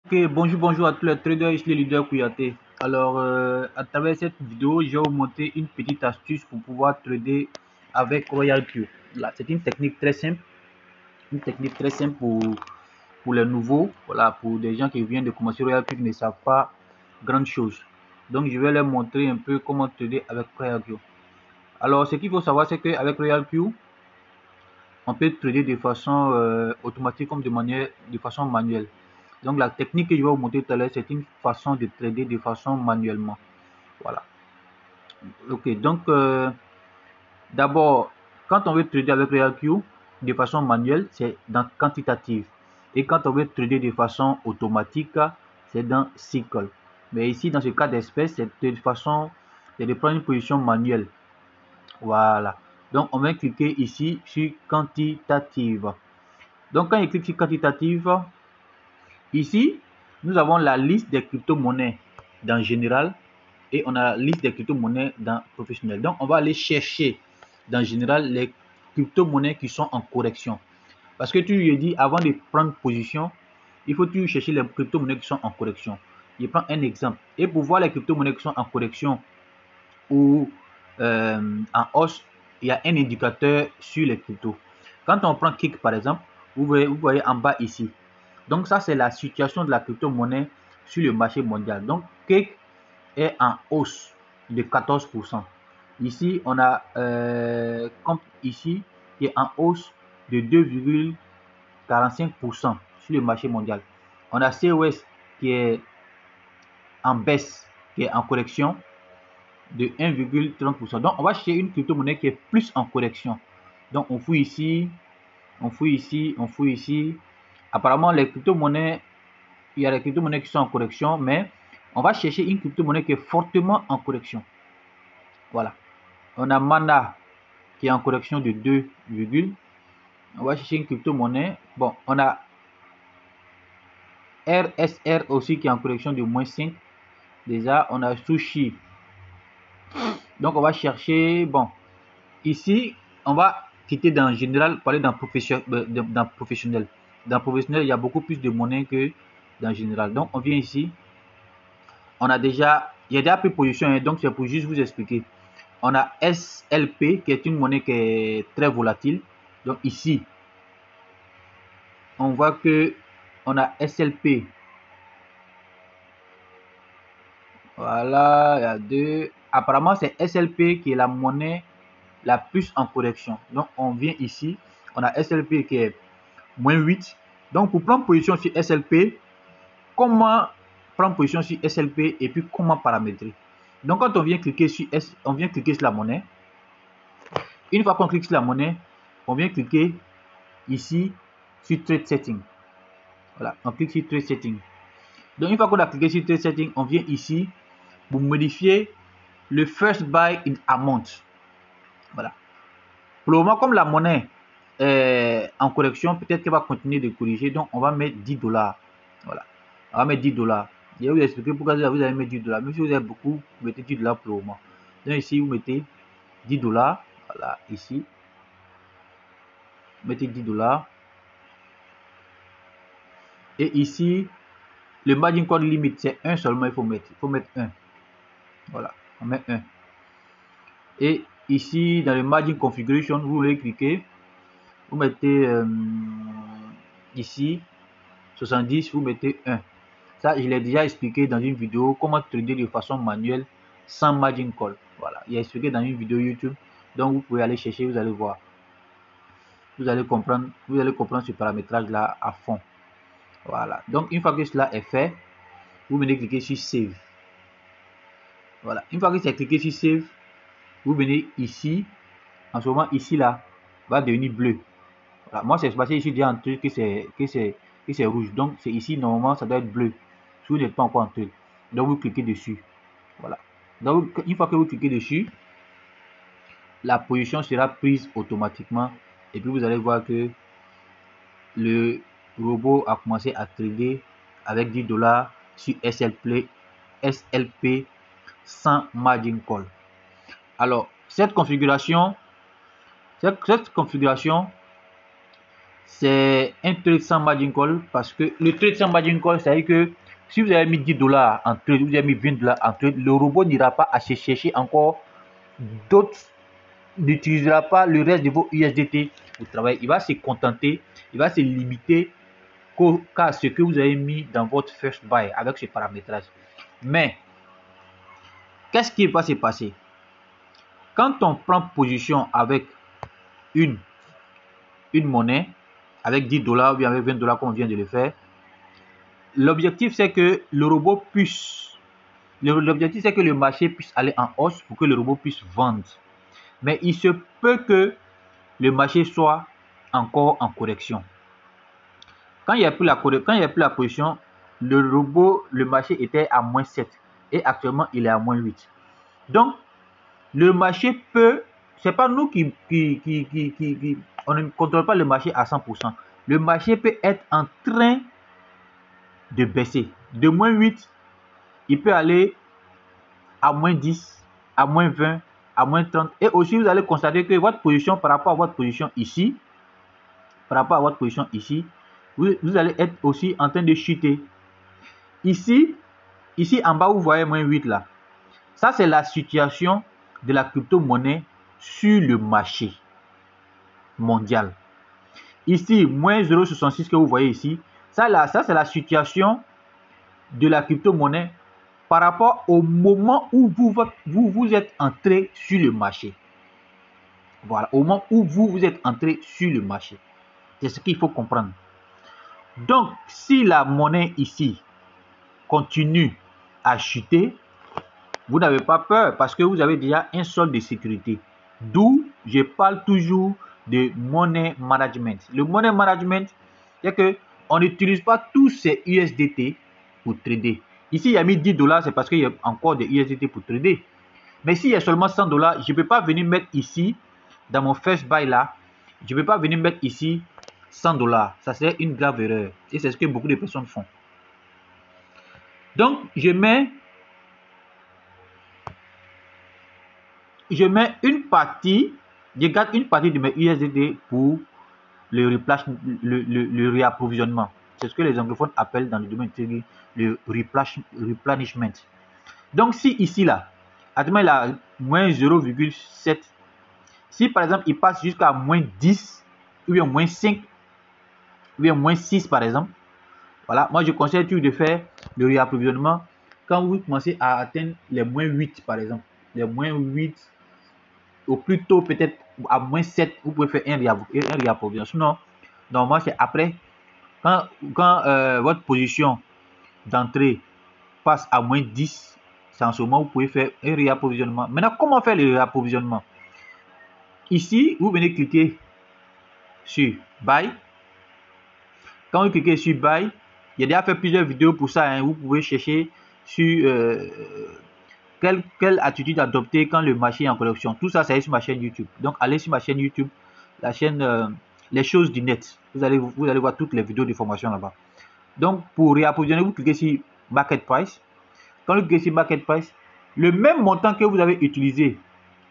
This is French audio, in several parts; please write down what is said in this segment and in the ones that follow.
Ok, bonjour à tous les traders, ici le leader Kouyaté. Alors, à travers cette vidéo, je vais vous montrer une petite astuce pour pouvoir trader avec RoyalQ. Là, c'est une technique très simple pour les nouveaux, voilà, pour des gens qui viennent de commencer RoyalQ qui ne savent pas grande chose. Donc, je vais leur montrer un peu comment trader avec RoyalQ. Alors, ce qu'il faut savoir, c'est qu'avec RoyalQ, on peut trader de façon automatique comme de façon manuelle. Donc la technique que je vais vous montrer tout à l'heure, c'est une façon de trader de façon manuellement. Voilà. Ok, donc d'abord, quand on veut trader avec RealQ de façon manuelle, c'est dans quantitative. Et quand on veut trader de façon automatique, c'est dans cycle. Mais ici, dans ce cas d'espèce, c'est de prendre une position manuelle. Voilà. Donc on va cliquer ici sur quantitative. Donc quand il clique sur quantitative, ici, nous avons la liste des crypto-monnaies dans général et on a la liste des crypto-monnaies dans professionnel. Donc, on va aller chercher dans général les crypto-monnaies qui sont en correction. Parce que tu lui dis, avant de prendre position, il faut toujours chercher les crypto-monnaies qui sont en correction. Je prends un exemple. Et pour voir les crypto-monnaies qui sont en correction ou en hausse, il y a un indicateur sur les cryptos. Quand on prend Kik par exemple, vous voyez en bas ici. Donc ça, c'est la situation de la crypto-monnaie sur le marché mondial. Donc Cake est en hausse de 14%. Ici, on a comme ici qui est en hausse de 2,45% sur le marché mondial. On a COS qui est en baisse, qui est en correction de 1,30%. Donc on va chercher une crypto-monnaie qui est plus en correction. Donc on fouille ici, on fouille ici, on fouille ici. Apparemment, les crypto-monnaies, il y a des crypto-monnaies qui sont en correction, mais on va chercher une crypto-monnaie qui est fortement en correction. Voilà. On a Mana qui est en correction de 2, on va chercher une crypto-monnaie. Bon, on a RSR aussi qui est en correction de moins 5. Déjà, on a Sushi. Donc, on va chercher. Bon, ici, on va quitter dans général, parler dans professionnel. Dans professionnel, il y a beaucoup plus de monnaie que dans général. Donc, on vient ici. On a déjà, il y a déjà pris position, hein, donc c'est pour juste vous expliquer. On a SLP qui est une monnaie qui est très volatile. Donc ici, on voit que on a SLP. Voilà, il y a deux. Apparemment, c'est SLP qui est la monnaie la plus en correction. Donc on vient ici, on a SLP qui est moins 8. Donc pour prendre position sur SLP, comment prendre position sur SLP et puis comment paramétrer. Donc quand on vient cliquer sur la monnaie, une fois qu'on clique sur la monnaie, on vient cliquer ici sur Trade Setting. Voilà, on clique sur Trade Setting. Donc une fois qu'on a cliqué sur Trade Setting, on vient ici pour modifier le First Buy in Amount. Voilà. Pour le moment, comme la monnaie est en correction, peut-être qu'elle va continuer de corriger. Donc on va mettre 10 $. Voilà. On va mettre 10 $. Je vais vous expliquer pourquoi vous allez mettre 10 $. Même si vous avez beaucoup, vous mettez 10 $ pour le moment. Donc ici, vous mettez 10 $. Voilà, ici. Vous mettez 10 $. Et ici, le margin call limite, c'est 1 seulement, il faut mettre. Il faut mettre 1. Voilà, on met 1. Et ici, dans le margin configuration, vous voulez cliquer. Vous mettez ici, 70, vous mettez 1. Ça, je l'ai déjà expliqué dans une vidéo, comment trader de façon manuelle sans margin call. Voilà, il a expliqué dans une vidéo YouTube. Donc, vous pouvez aller chercher, vous allez voir. Vous allez comprendre ce paramétrage-là à fond. Voilà. Donc, une fois que cela est fait, vous venez cliquer sur Save. Voilà. Une fois que c'est cliqué sur Save, vous venez ici. En ce moment, ici, là, va devenir bleu. Voilà. Moi, c'est passé ici déjà en truc que c'est rouge. Donc, c'est ici, normalement, ça doit être bleu. Si vous n'êtes pas encore en truc. Donc, vous cliquez dessus. Voilà. Donc, une fois que vous cliquez dessus, la position sera prise automatiquement. Et puis, vous allez voir que le robot a commencé à trader avec 10 $ sur SLP sans margin call. Alors, cette configuration, c'est un trade sans margin call, parce que le trade sans margin call, c'est-à-dire que si vous avez mis 10 dollars en trade, vous avez mis 20 dollars en trade, le robot n'ira pas à chercher encore d'autres, n'utilisera pas le reste de vos USDT pour travailler. Il va se contenter, il va se limiter qu'à ce que vous avez mis dans votre first buy avec ce paramétrage. Mais qu'est-ce qui va se passer quand on prend position avec une monnaie, avec 10 dollars ou bien avec 20 dollars comme on vient de le faire? L'objectif, c'est que le robot puisse, l'objectif, c'est que le marché puisse aller en hausse pour que le robot puisse vendre. Mais il se peut que le marché soit encore en correction. Quand il n'y a plus la position, le marché était à moins 7 et actuellement il est à moins 8. Donc, le marché peut, c'est pas nous on ne contrôle pas le marché à 100%. Le marché peut être en train de baisser. De moins 8, il peut aller à moins 10, à moins 20, à moins 30. Et aussi, vous allez constater que votre position par rapport à votre position ici, vous allez être aussi en train de chuter. Ici en bas, vous voyez moins 8 là. Ça, c'est la situation de la crypto-monnaie sur le marché mondial. Ici, moins 0,66 que vous voyez ici, ça c'est la situation de la crypto-monnaie par rapport au moment où vous êtes entré sur le marché. Voilà, au moment où vous êtes entré sur le marché. C'est ce qu'il faut comprendre. Donc, si la monnaie ici continue à chuter, vous n'avez pas peur parce que vous avez déjà un solde de sécurité. D'où je parle toujours de money management. Le money management, c'est que on n'utilise pas tous ces USDT pour trader. Ici, il y a mis 10 dollars, c'est parce qu'il y a encore des USDT pour trader. Mais s'il y a seulement 100 dollars, je ne peux pas venir mettre ici, dans mon first buy là, je ne peux pas venir mettre ici 100 dollars. Ça serait une grave erreur. Et c'est ce que beaucoup de personnes font. Donc, je mets une partie, je garde une partie de mes USDT pour le réapprovisionnement. C'est ce que les anglophones appellent dans le domaine technique le replenishment. Donc, si ici, là, actuellement, il a moins 0,7. Si, par exemple, il passe jusqu'à moins 10, ou bien moins 5, ou bien moins 6, par exemple, voilà, moi, je conseille toujours de faire le réapprovisionnement quand vous commencez à atteindre les moins 8, par exemple. Les moins 8, au plus tôt, peut-être à moins 7, vous pouvez faire un réapprovisionnement. Sinon, normalement, c'est après, quand votre position d'entrée passe à moins 10, c'est en ce moment vous pouvez faire un réapprovisionnement. Maintenant, comment faire le réapprovisionnement? Ici, vous venez cliquer sur Buy. Quand vous cliquez sur Buy, il y a déjà fait plusieurs vidéos pour ça. Hein. Vous pouvez chercher sur quelle attitude adopter quand le marché est en correction. Tout ça, c'est sur ma chaîne YouTube. Donc, allez sur ma chaîne YouTube, la chaîne Les choses du net. Vous allez voir toutes les vidéos de formation là-bas. Donc, pour réapprovisionner, vous cliquez sur Market Price. Quand vous cliquez sur Market Price, le même montant que vous avez utilisé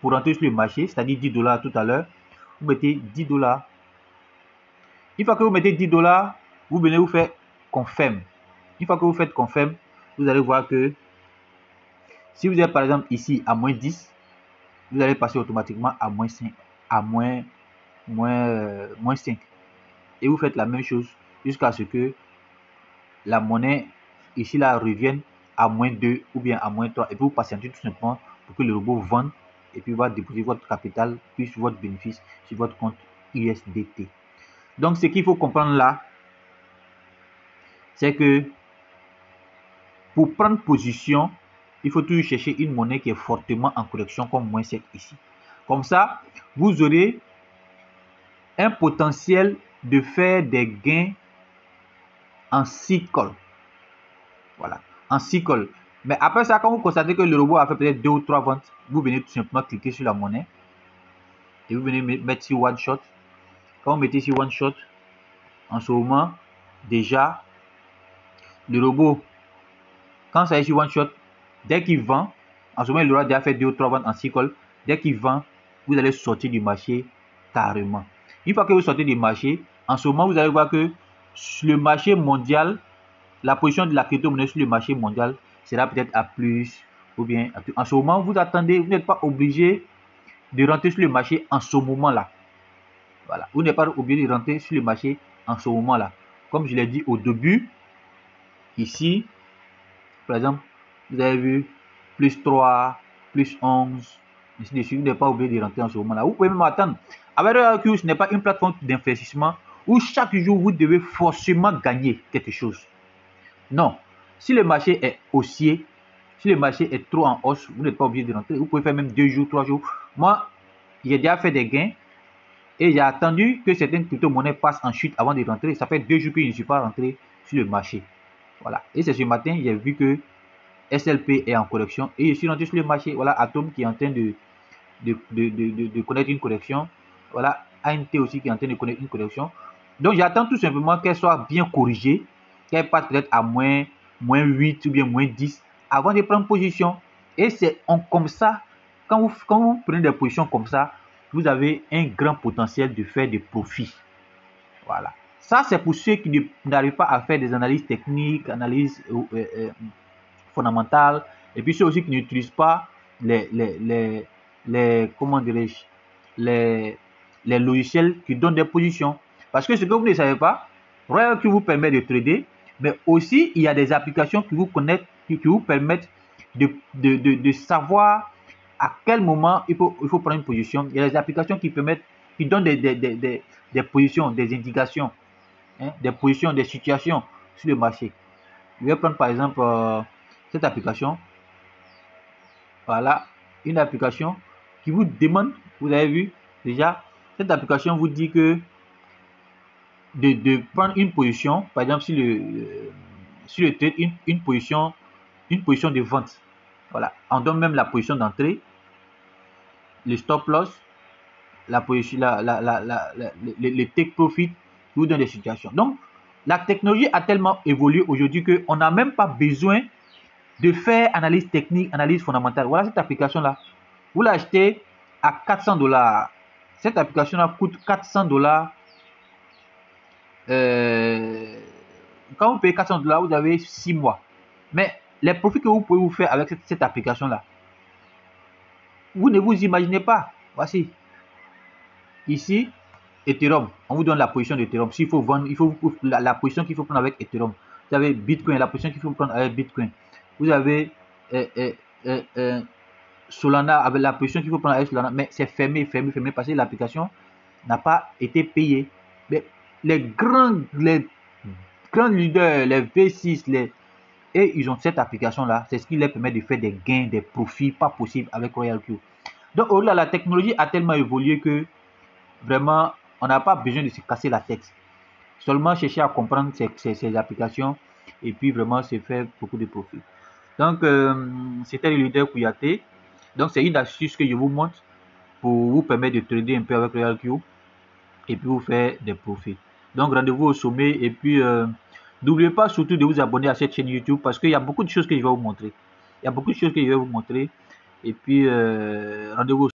pour rentrer sur le marché, c'est-à-dire 10 dollars tout à l'heure, vous mettez 10 dollars. Une fois que vous mettez 10 dollars, vous venez vous faire Confirm. Une fois que vous faites Confirm, vous allez voir que si vous êtes par exemple ici à moins 10, vous allez passer automatiquement à moins 5, à moins 5. Et vous faites la même chose jusqu'à ce que la monnaie ici là revienne à moins 2 ou bien à moins 3. Et puis vous patientez tout simplement pour que le robot vende et puis va déposer votre capital plus votre bénéfice sur votre compte USDT. Donc ce qu'il faut comprendre là, c'est que pour prendre position, il faut toujours chercher une monnaie qui est fortement en correction comme moins 7 ici. Comme ça, vous aurez un potentiel de faire des gains en cycle. Voilà, en cycle. Mais après ça, quand vous constatez que le robot a fait peut-être 2 ou 3 ventes, vous venez tout simplement cliquer sur la monnaie et vous venez mettre sur One Shot. Quand vous mettez sur One Shot, en ce moment, déjà, le robot, quand ça est sur One Shot, dès qu'il vend, en ce moment, il aura déjà fait 2 ou 3 ventes en cycle. Dès qu'il vend, vous allez sortir du marché carrément. Une fois que vous sortez du marché, en ce moment, vous allez voir que sur le marché mondial, la position de la crypto-monnaie sur le marché mondial sera peut-être à plus ou bien à plus. En ce moment, vous attendez, vous n'êtes pas obligé de rentrer sur le marché en ce moment-là. Voilà, vous n'êtes pas obligé de rentrer sur le marché en ce moment-là. Comme je l'ai dit au début, ici, par exemple, vous avez vu plus 3, plus 11, ainsi de suite. Vous n'êtes pas obligé de rentrer en ce moment-là. Vous pouvez même attendre. Avec RQ, ce n'est pas une plateforme d'investissement où chaque jour vous devez forcément gagner quelque chose. Non. Si le marché est haussier, si le marché est trop en hausse, vous n'êtes pas obligé de rentrer. Vous pouvez faire même 2 jours, 3 jours. Moi, j'ai déjà fait des gains et j'ai attendu que certaines crypto-monnaies passent en chute avant de rentrer. Ça fait 2 jours que je ne suis pas rentré sur le marché. Voilà. Et c'est ce matin, j'ai vu que SLP est en correction et je suis rentré sur le marché. Voilà, Atom qui est en train de connaître une correction. Voilà, ANT aussi qui est en train de connaître une correction. Donc j'attends tout simplement qu'elle soit bien corrigée, qu'elle passe peut-être à moins 8 ou bien moins 10 avant de prendre position. Et c'est comme ça, quand vous prenez des positions comme ça, vous avez un grand potentiel de faire des profits. Voilà. Ça, c'est pour ceux qui n'arrivent pas à faire des analyses techniques, analyses fondamentales, et puis ceux aussi qui n'utilisent pas comment dirais-je, les logiciels qui donnent des positions. Parce que ce que vous ne savez pas, Royal qui vous permet de trader, mais aussi il y a des applications qui vous connectent, qui vous permettent de savoir à quel moment il faut prendre une position. Il y a des applications qui permettent, qui donnent des positions, des indications, hein, des positions, des situations sur le marché. Je vais prendre par exemple cette application. Voilà, une application qui vous demande, vous avez vu déjà, cette application vous dit que de prendre une position, par exemple sur le trade, une position de vente. Voilà, on donne même la position d'entrée, le stop loss, la position, le take profit, vous donne des situations. Donc, la technologie a tellement évolué aujourd'hui qu'on n'a même pas besoin de faire analyse technique, analyse fondamentale. Voilà cette application-là. Vous l'achetez à 400 $. Cette application-là coûte 400 $. Quand vous payez 400 $, vous avez 6 mois. Mais les profits que vous pouvez vous faire avec cette application-là, vous ne vous imaginez pas. Voici. Ici, Ethereum. On vous donne la position d'Ethereum. S'il faut vendre, il faut la position qu'il faut prendre avec Ethereum. Vous avez Bitcoin, la position qu'il faut prendre avec Bitcoin. Vous avez Solana avec la position qu'il faut prendre avec Solana, mais c'est fermé parce que l'application n'a pas été payée. Mais les grands leaders, les V6, et ils ont cette application-là. C'est ce qui leur permet de faire des gains, des profits pas possibles avec Royal Q. Donc, au-delà, la technologie a tellement évolué que vraiment, on n'a pas besoin de se casser la tête. Seulement chercher à comprendre ces applications et puis vraiment se faire beaucoup de profits. Donc, c'était le leader Kouyaté. Donc, c'est une astuce que je vous montre pour vous permettre de trader un peu avec Royal Q et puis vous faire des profits. Donc, rendez-vous au sommet et puis n'oubliez pas surtout de vous abonner à cette chaîne YouTube parce qu'il y a beaucoup de choses que je vais vous montrer. Il y a beaucoup de choses que je vais vous montrer et puis rendez-vous au sommet.